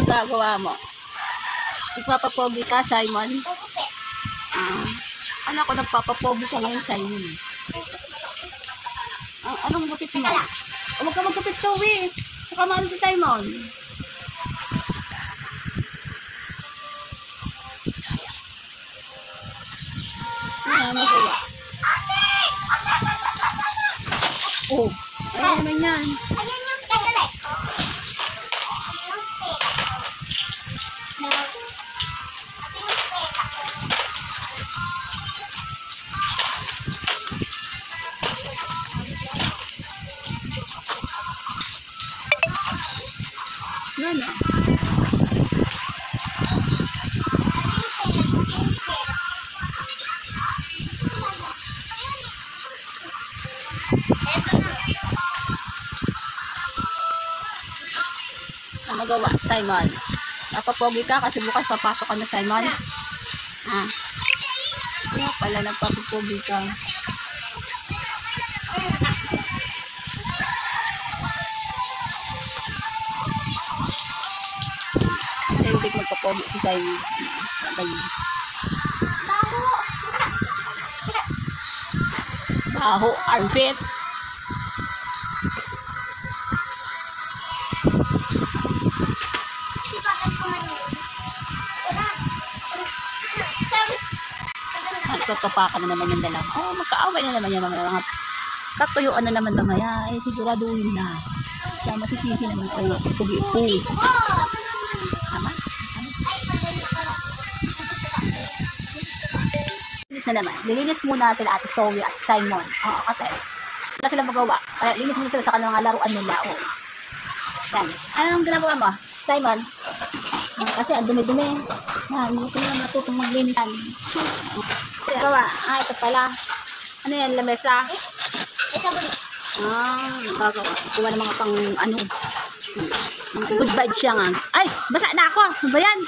gagawa mo? Nagpapapogi ka, Simon? Ano ko nagpapapogi ka ngayon, Simon? Anong gupit mo? Huwag ka magkupit, Zoe. Nakamano si Simon. Magawa. Oh, ano naman yan? Ayan yung pekale. Yan ah. Magawa, Simon. Napapogi ka kasi bukas papasok ka na, Simon. Kaya pala nagpapapogi ka. Hindi magpapogi si Simon. Baho, armpit. Tutupakan na naman yung dalawa. Oh, magkaaway na naman yung mga katuyuan na naman mamaya. Siguraduhin na. Kaya masisisi naman kayo. Pugi-po. Tama? Linis na naman. Lilinis muna sila Ate Zoe at Simon. Oo, kasi wala sila magawa. Kaya linis muna sila sa kanilang laruan nila. Oh. Yan. Anong ginagawa mo, Simon? Kasi ang dumi-dumi. Yan, hindi ko naman matutong maglinis. Gawa. Ito pala. Ano yan, lamesa? Gagawa. Kuha ng mga pang, mga good vibes siya nga. Ay, basa na ako. Ano ba yan?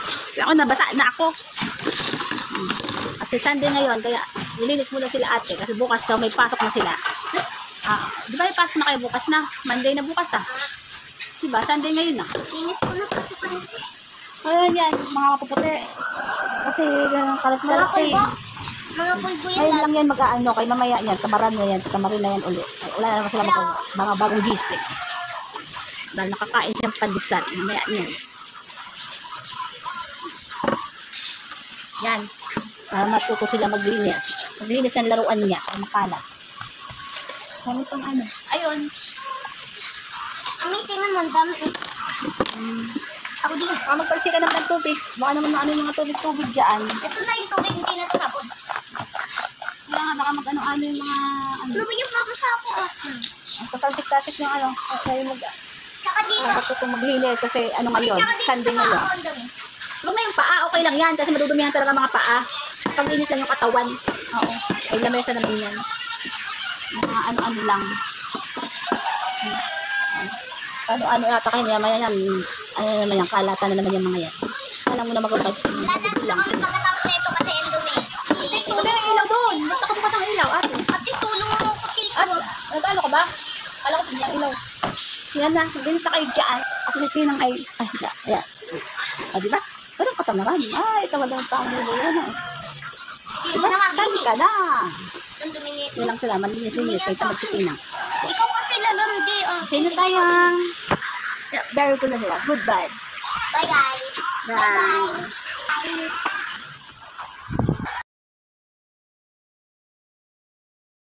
Ako nabasa na ako. Kasi Sunday ngayon, kaya nilinis muna sila ate. Kasi bukas daw may pasok na sila. Di ba may pasok na kayo bukas na? Monday na bukas Diba? Sunday ngayon na. Linis ko na pasukan. Ayan yan, mga mapuputi. Kasi kalat-kalat eh. Mga pulbo yan. Ngayon lang yan mag-aano, kay mamaya yan, kamaran na yan, kamarin na yan ulit. Wala na naman sila mga bagong gising. Dahil nakakain siyang pandesal, mamaya yan. Yan, matuto sila maglinis. Maglinis ng laruan niya, ang makalat. Kami pang ano. Ayun. Ami, tingnan mo, ang dami. Ako din. Magpalsi ka naman ng tubig. Baka naman ano yung mga tubig-tubig dyan. Ito na yung tubig, hindi na tinapon. Kaya nga, baka mag-ano-ano yung mga Lumayok na ako sa ako. Ang tatalsik-tasik yung kayo Saka dito. matutong maglinis kasi ano ngayon, Sunday ngayon. Ang dami. Huwag na yung paa, okay lang yan kasi madudumihan talaga mga paa. Paglinis lang yung katawan. Oo. Ay lamesa naman yan. Mga ano-ano lang. Ano yata kayo niya, maya yan. Ano naman yan, kalatan na naman yung mga yan. Alam mo na magpapag. Lalatan lang kami pagkatapos na ito kasi ang dumi. Ito na yung ilaw doon. Basta ka bukas ang ilaw, ate. Ate, tulong mo ko tito. Nagkano ka ba? Kala ko yung ilaw. Yan na, ganun sa kayo dyan. Kasi si Tinang ay, ayan. Diba? Pero katamaran. Ito wala yung pangulo yan. Diba? Saan ka na? Ang dumi nito. Yan lang sila, malinis-linis. Kaya tamad si Tinang. Ikaw kasi lalandi. Sino tayo? Very good na sila. Goodbye. Bye guys. Bye.